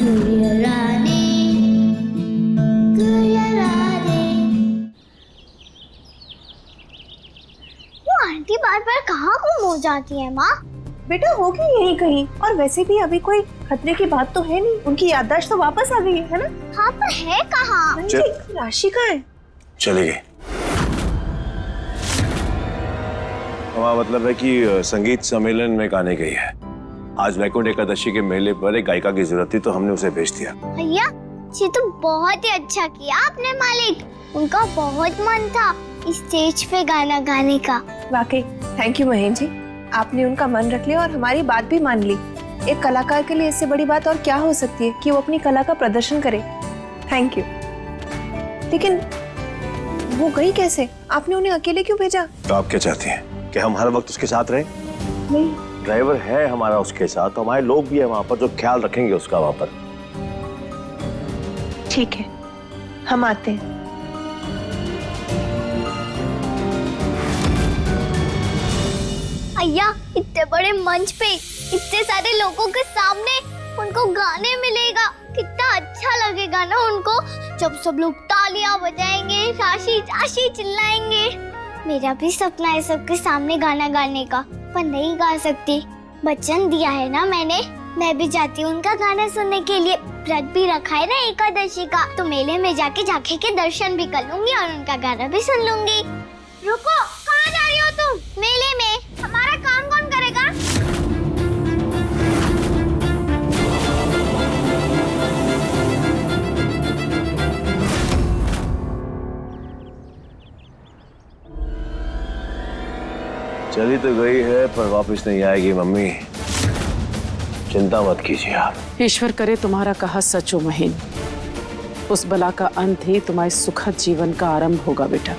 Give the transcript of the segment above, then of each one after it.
Aunty बार बार कहाँ गुम हो जाती है माँ? बेटा होगी यहीं कहीं, और वैसे भी अभी कोई खतरे की बात तो है नहीं, उनकी याददाश्त तो वापस आ गई है ना? हाँ पर है कहाँ? राशि कहाँ है? चली गई। हमारा मतलब है कि संगीत सम्मेलन में गाने गई है। आज वैकुंठ एकादशी के मेले पर एक गायिका की जरूरत थी तो हमने उसे भेज दिया। भैया ये तो बहुत ही अच्छा किया आपने मालिक, उनका बहुत मन था स्टेज पे गाना गाने का। वाकई थैंक यू महेंद्र जी, आपने उनका मन रख लिया और हमारी बात भी मान ली। एक कलाकार के लिए इससे बड़ी बात और क्या हो सकती है कि वो अपनी कला का प्रदर्शन करे। Thank you. लेकिन वो गई कैसे? आपने उन्हें अकेले क्यों भेजा? तो आप क्या चाहती हैं कि हम हर वक्त उसके साथ रहें? नहीं, ड्राइवर है हमारा उसके साथ, तो हमारे लोग भी है वहाँ पर जो ख्याल रखेंगे उसका वहाँ पर। ठीक है, हम आते हैं। भैया इतने बड़े मंच पे इतने सारे लोगों के सामने उनको गाने मिलेगा, कितना अच्छा लगेगा ना उनको, जब सब लोग तालियां बजाएंगे, राशि राशि चिल्लाएंगे। मेरा भी सपना है सबके सामने गाना गाने का, पर नहीं गा सकती। वचन दिया है ना मैंने, मैं भी जाती हूँ उनका गाना सुनने के लिए। व्रत भी रखा है ना एकादशी का, तो मेले में जाके झांकी के दर्शन भी कर लूंगी और उनका गाना भी सुन लूंगी। रुको, कहाँ जा रही हो तुम? मेले में हमारा काम कौन करेगा? चली तो गई है पर वापस नहीं आएगी मम्मी, चिंता मत कीजिए आप। ईश्वर करे तुम्हारा कहा सच हो महीन, उस बला का अंत ही तुम्हारे सुखद जीवन का आरंभ होगा बेटा।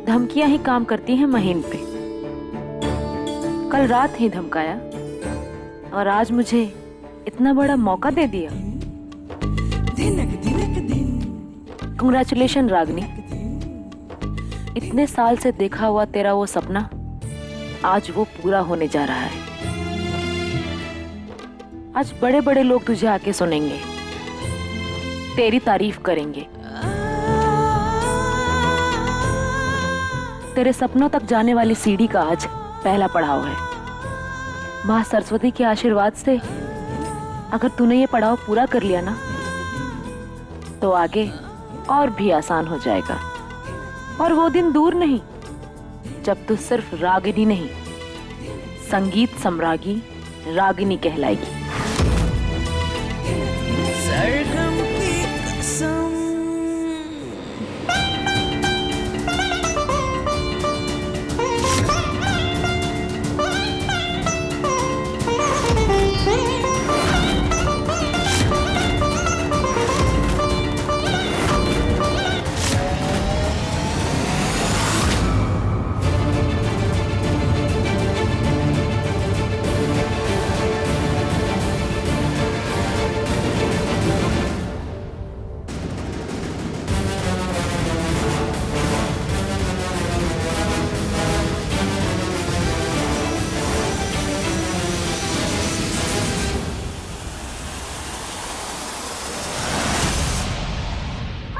धमकियां ही काम करती हैं महीन पे। कल रात ही धमकाया और आज मुझे इतना बड़ा मौका दे दिया। कंग्रेचुलेशन रागनी, इतने साल से देखा हुआ तेरा वो सपना आज वो पूरा होने जा रहा है। आज बड़े बड़े लोग तुझे आके सुनेंगे, तेरी तारीफ करेंगे। तेरे सपनों तक जाने वाली सीढ़ी का आज पहला पड़ाव है। माँ सरस्वती के आशीर्वाद से अगर तूने ये पड़ाव पूरा कर लिया ना, तो आगे और भी आसान हो जाएगा। और वो दिन दूर नहीं जब तू सिर्फ रागिनी नहीं, संगीत सम्राज्ञी रागिनी कहलाएगी।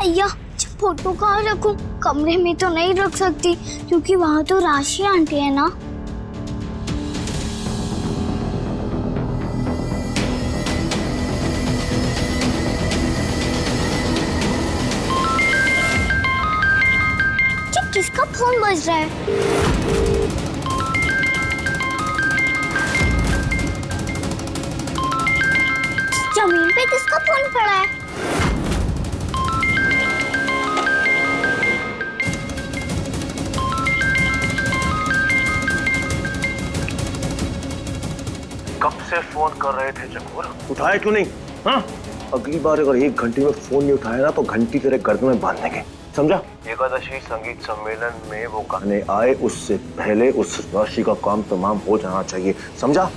भैया फोटो कहाँ रखूं? कमरे में तो नहीं रख सकती क्योंकि वहाँ तो राशि आंटी है ना। किसका फोन बज रहा है? जमीन पे किसका फोन पड़ा है? कब से फोन कर रहे थे चकोर, उठाया क्यों नहीं? हाँ? अगली बार अगर 1 घंटे में फोन नहीं उठाया ना तो घंटी तेरे गर्दन में बांध देंगे, समझा? एकादशी संगीत सम्मेलन में वो गाने आए उससे पहले उस राशि का काम तमाम हो जाना चाहिए, समझा?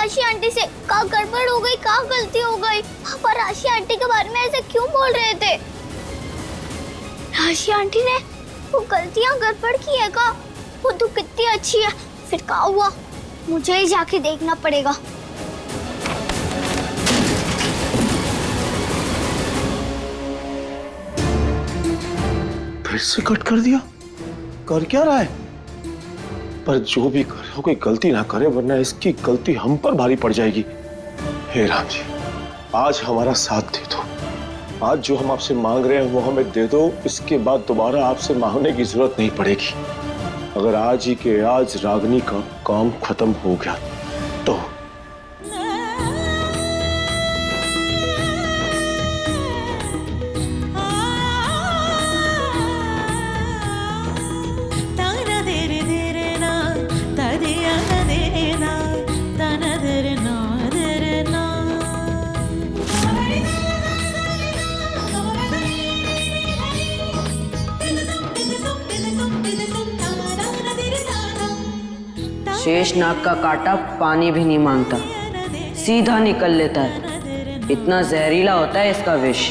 राशि आंटी से, क्या गड़बड़ हो गई, क्या गलती हो गई? पापा राशि आंटी के बारे में ऐसे क्यों बोल रहे थे? राशि आंटी ने वो गलतियां गड़बड़ की है का? वो तो कितनी अच्छी है, फिर क्या हुआ? मुझे ही जाके देखना पड़ेगा। फिर से कट कर दिया। कर क्या रहा है? पर जो भी करे हो कोई गलती ना करे, वरना इसकी गलती हम पर भारी पड़ जाएगी। हे राम जी, आज हमारा साथ दे दो। आज जो हम आपसे मांग रहे हैं वो हमें दे दो। इसके बाद दोबारा आपसे मांगने की जरूरत नहीं पड़ेगी। अगर आज ही के आज रागिनी का काम खत्म हो गया तो शेषनाग का कांटा पानी भी नहीं मांगता, सीधा निकल लेता है। इतना जहरीला होता है इसका विष।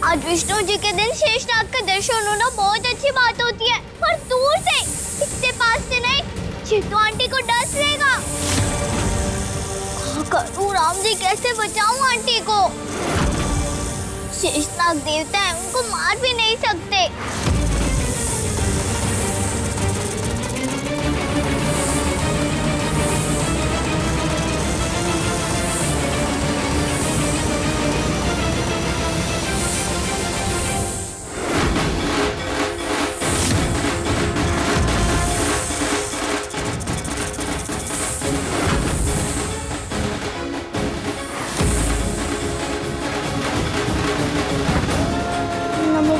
आज विष्णु जी के दिन शेषनाग का दर्शन होना बहुत अच्छी बात होती है, पर दूर से, इतने पास से नहीं। चित्तू आंटी को डस लेगा। क्या करूं राम जी, कैसे बचाऊं आंटी को? शेषनाग देवता है, उनको मार भी नहीं सकते।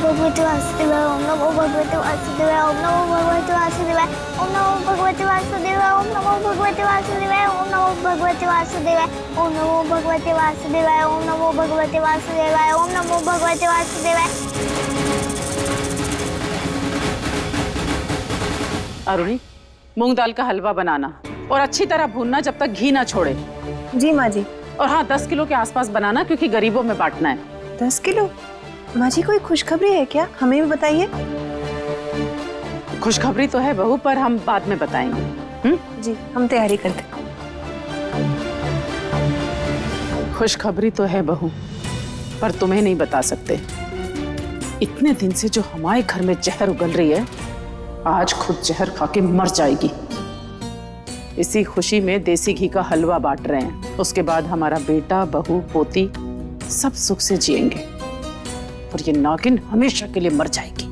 भगवते वासुदेवाय, ओम नमो भगवते वासुदेवाय, ओम नमो भगवते वासुदेवाय, ओम नमो भगवते वासुदेवाय, ओम नमो भगवते वासुदेवाय, ओम नमो भगवते वासुदेवाय, ओम नमो भगवते वासुदेवाय, ओम नमो भगवते वासुदेवाय, ओम नमो भगवते वासुदेवाय। अरुणी, मूंग दाल का हलवा बनाना और अच्छी तरह भूनना जब तक घी ना छोड़े। जी माँ जी। और हाँ, 10 किलो के आसपास बनाना, क्योंकि गरीबों में बांटना है। 10 किलो? माँ जी कोई खुशखबरी है क्या? हमें भी बताइए। खुशखबरी तो है बहू, पर हम बाद में बताएंगे। जी, हम तैयारी करते। खुशखबरी तो है बहू, पर तुम्हें नहीं बता सकते। इतने दिन से जो हमारे घर में जहर उगल रही है, आज खुद जहर खा के मर जाएगी। इसी खुशी में देसी घी का हलवा बांट रहे हैं। उसके बाद हमारा बेटा, बहू, पोती सब सुख से जिएंगे और ये नागिन हमेशा के लिए मर जाएगी।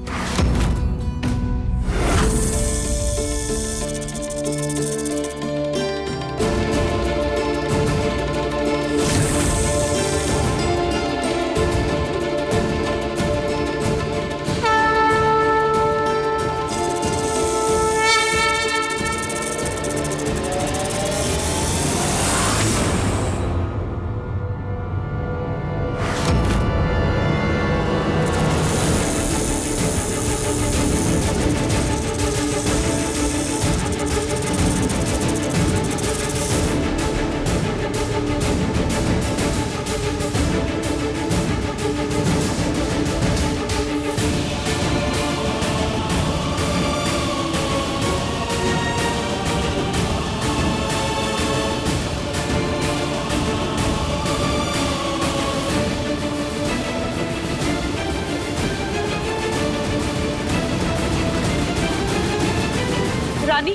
रानी,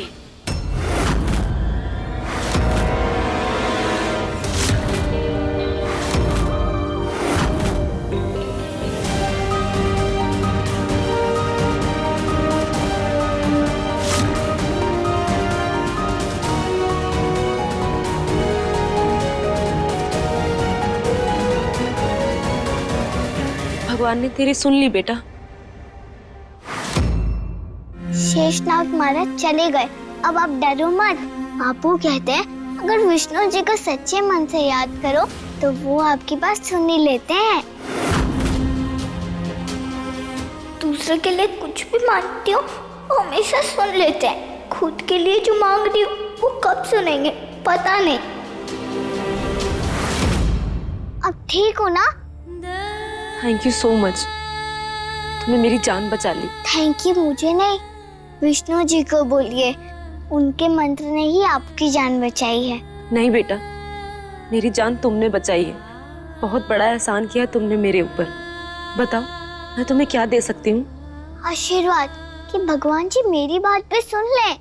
भगवान ने तेरी सुन ली बेटा। शेषनाग महाराज चले गए, अब आप डरो मत। बापू कहते हैं अगर विष्णु जी को सच्चे मन से याद करो तो वो आपकी बात सुन ही लेते हैं। दूसरे के लिए कुछ भी मांगती हो वो हमेशा सुन लेते हैं, खुद के लिए जो मांग रही हो वो कब सुनेंगे पता नहीं। अब ठीक हो ना? थैंक यू सो मच, तुमने मेरी जान बचा ली। थैंक यू मुझे नहीं, विष्णु जी को बोलिए, उनके मंत्र ने ही आपकी जान बचाई है। नहीं बेटा, मेरी जान तुमने बचाई है। बहुत बड़ा एहसान किया तुमने मेरे ऊपर। बताओ मैं तुम्हें क्या दे सकती हूँ? आशीर्वाद कि भगवान जी मेरी बात पे सुन ले।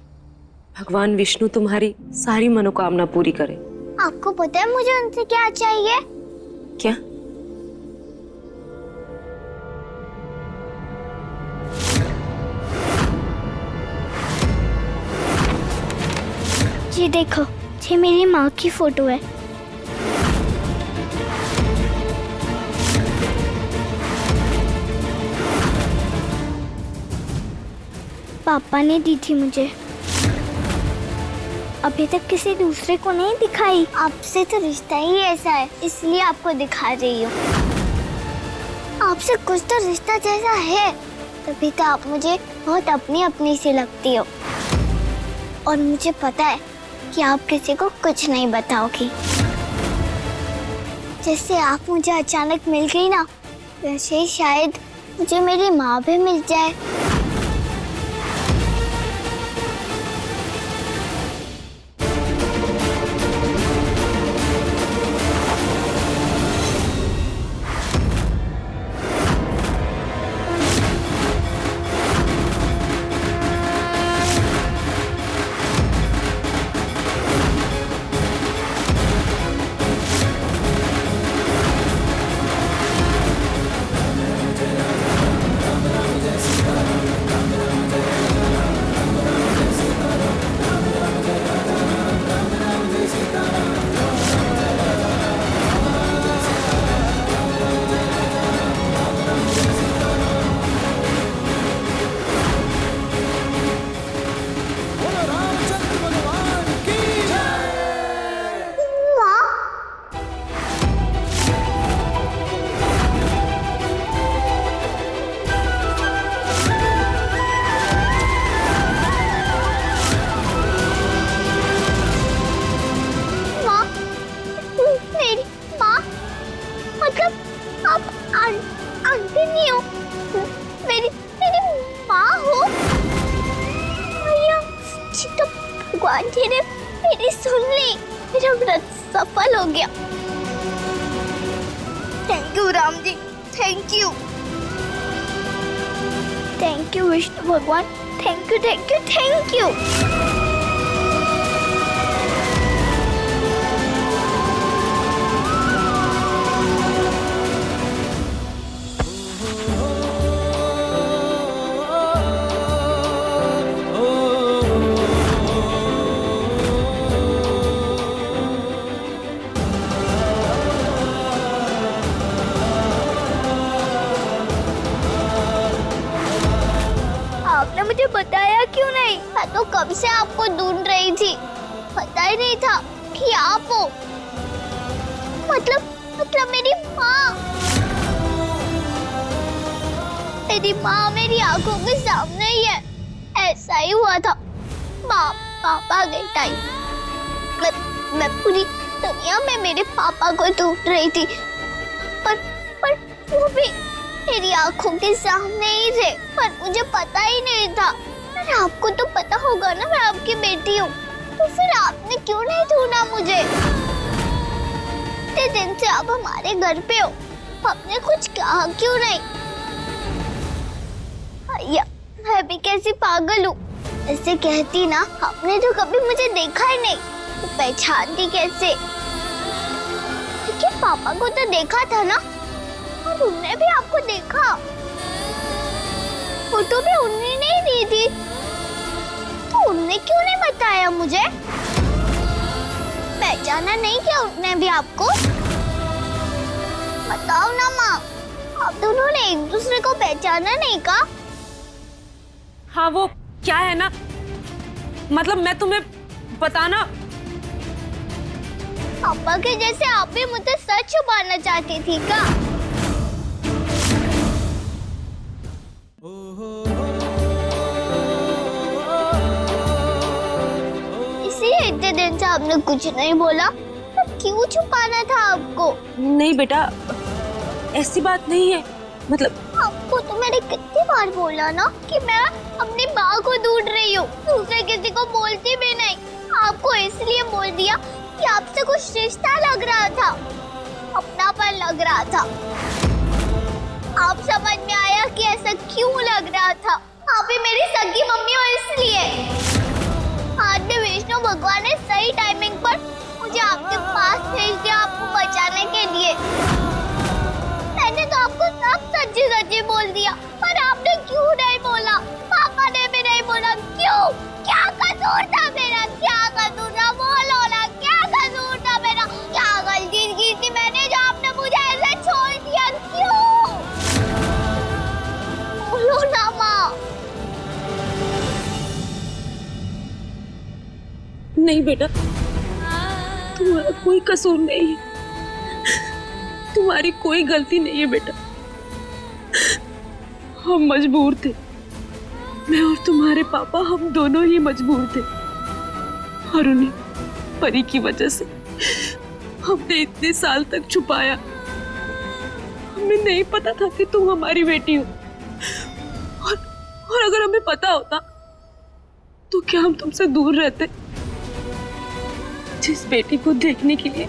भगवान विष्णु तुम्हारी सारी मनोकामना पूरी करे। आपको पता है मुझे उनसे क्या चाहिए? क्या? ये देखो, ये मेरी माँ की फोटो है। पापा ने दी थी मुझे, अभी तक किसी दूसरे को नहीं दिखाई। आपसे तो रिश्ता ही ऐसा है इसलिए आपको दिखा रही हूँ। आपसे कुछ तो रिश्ता जैसा है, तभी तो आप मुझे बहुत अपनी अपनी सी लगती हो। और मुझे पता है कि आप किसी को कुछ नहीं बताओगी। जैसे आप मुझे अचानक मिल गई ना, वैसे ही शायद मुझे मेरी माँ भी मिल जाए। भगवान जी ने मेरी सुन ली, मेरा व्रत सफल हो गया। Thank you Ram ji, thank you. Thank you Vishnu भगवान, thank you thank you thank you. आपने मुझे बताया क्यों नहीं? मैं तो कब से आपको ढूंढ रही थी, पता ही नहीं था कि आप हो। मतलब मेरी माँ मेरी आंखों के सामने ही है। ऐसा ही हुआ था, पापा गए टाइम। मैं पूरी दुनिया में मेरे पापा को ढूंढ रही थी, पर वो भी मेरी आंखों के सामने ही थे, पर मुझे पता ही नहीं था। अरे आपको तो पता होगा ना मैं आपकी बेटी हूँ, तो फिर आपने क्यों नहीं ढूंढा मुझे? इतने दिन से आप हमारे घर पे हो, आपने कुछ कहा क्यों नहीं? भैया मैं भी कैसी पागल हूँ, ऐसे कहती ना, आपने तो कभी मुझे देखा ही नहीं, तो पहचानती कैसे? लेकिन पापा को तो देखा था ना, और उन्होंने भी आपको देखा। फोटो भी उन्होंने नहीं दी थी, तो उन्होंने क्यों नहीं बताया मुझे? पहचाना नहीं क्या उन्होंने भी आपको? बताओ ना माँ, आप दोनों ने एक दूसरे को पहचाना नहीं का? हाँ वो क्या है ना, मतलब मैं तुम्हें बताना। पापा के जैसे आप भी मुझसे सच छुपाना चाहती थी क्या? इसलिए इतने दिन से आपने कुछ नहीं बोला, तो क्यों छुपाना था आपको? नहीं बेटा, ऐसी बात नहीं है। मतलब आपको तो मैंने कितनी बार बोला ना कि मैं अपनी माँ को ढूंढ रही हूँ, दूसरे किसी को बोलती भी नहीं। आपको इसलिए बोल दिया कि आपसे कुछ रिश्ता लग रहा था, अपनापन लग रहा था। आप समझ में आया कि ऐसा क्यों लग रहा था? आप ही मेरी सगी मम्मी हो इसलिए। आज भी विष्णु भगवान ने सही टाइमिंग पर मुझे आपके पास भेज दिया, आपको बचाने के लिए। मैंने तो आपको सब सच्ची सच्ची बोल दिया, पर आपने क्यों नहीं बोला? पापा ने भी नहीं बोला, क्यों? क्या कसूर था मेरा? क्या कसूर था? बोलो ना, क्या कसूर था मेरा? क्या गलती की थी मैंने जो आपने मुझे ऐसे छोड़ दिया? क्यों? बोलो ना माँ। नहीं बेटा, तुम्हारा कोई कसूर नहीं है, तुम्हारी कोई गलती नहीं है बेटा। हम मजबूर थे, मैं और तुम्हारे पापा, हम दोनों ही मजबूर थे। और उन्हीं परी की वजह से हमने इतने साल तक छुपाया। हमें नहीं पता था कि तुम हमारी बेटी हो, और अगर हमें पता होता तो क्या हम तुमसे दूर रहते? जिस बेटी को देखने के लिए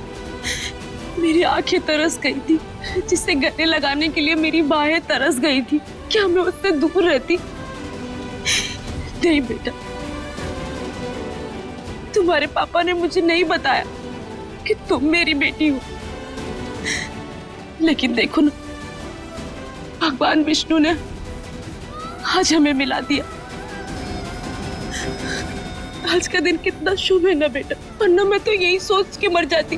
मेरी आंखें तरस गई थी, जिसे गले लगाने के लिए मेरी बाहें तरस गई थी, क्या मैं उससे दूर रहती? नहीं बेटा, तुम्हारे पापा ने मुझे नहीं बताया कि तुम मेरी बेटी हो। लेकिन देखो ना, भगवान विष्णु ने आज हमें मिला दिया। आज का दिन कितना शुभ है ना बेटा, वरना मैं तो यही सोच के मर जाती,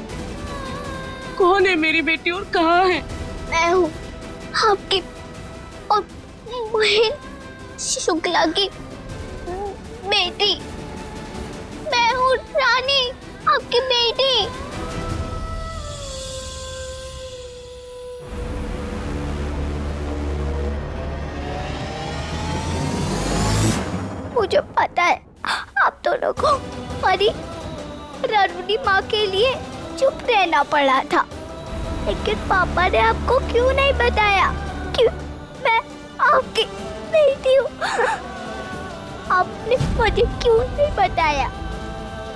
कौन है मेरी बेटी और कहाँ है? मैं हूँ आपकी और बहन शुक्ला की बेटी। मैं हूँ रानी, आपकी बेटी। मुझे पता है आप दोनों को हमारी रानी माँ के लिए चुप रहना पड़ा था, लेकिन पापा ने आपको क्यों नहीं बताया कि मैं आपकी बेटी हूँ? आपने मुझे क्यों नहीं बताया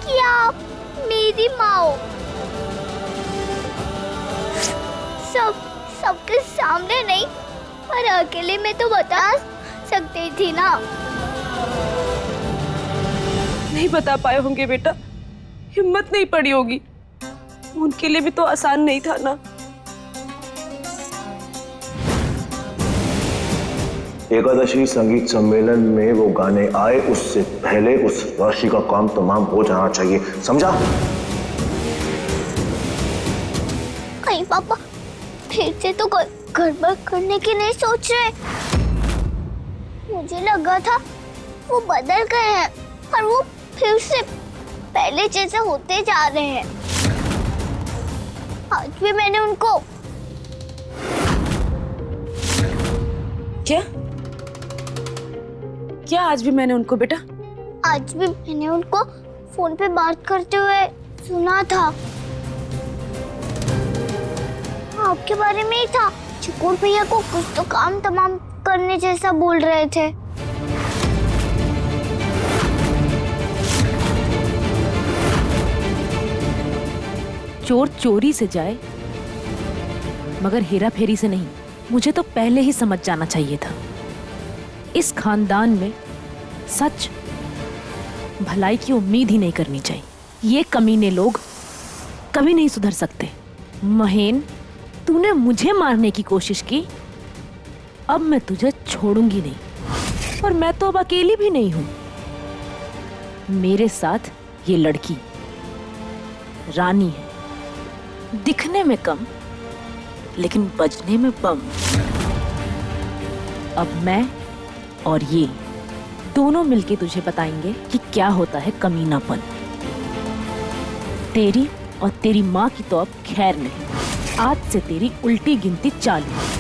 कि आप मेरी माँ हो? सबके सामने नहीं, पर अकेले में तो बता सकती थी ना। नहीं बता पाए होंगे बेटा, हिम्मत नहीं पड़ी होगी। उनके लिए भी तो आसान नहीं था ना। एकादशी संगीत सम्मेलन में वो गाने आए उससे पहले उस राशि का काम तमाम हो जाना चाहिए, समझा? कहीं पापा फिर से तो गड़बड़ करने की नहीं सोच रहे? मुझे लगा था वो बदल गए हैं और वो फिर से पहले जैसे होते जा रहे हैं। आज भी मैंने उनको क्या आज भी मैंने उनको बेटा? आज भी मैंने उनको फोन पे बात करते हुए सुना था। आपके बारे में ही था, चकोर भैया को कुछ तो काम तमाम करने जैसा बोल रहे थे। चोर चोरी से जाए मगर हेरा फेरी से नहीं। मुझे तो पहले ही समझ जाना चाहिए था, इस खानदान में सच भलाई की उम्मीद ही नहीं करनी चाहिए। ये कमीने लोग कभी नहीं सुधर सकते। महेन, तूने मुझे मारने की कोशिश की, अब मैं तुझे छोड़ूंगी नहीं। और मैं तो अब अकेली भी नहीं हूं। मेरे साथ ये लड़की रानी है, दिखने में कम लेकिन बजने में बम। अब मैं और ये दोनों मिलके तुझे बताएंगे कि क्या होता है कमीनापन। तेरी और तेरी माँ की तो अब खैर नहीं। आज से तेरी उल्टी गिनती चालू।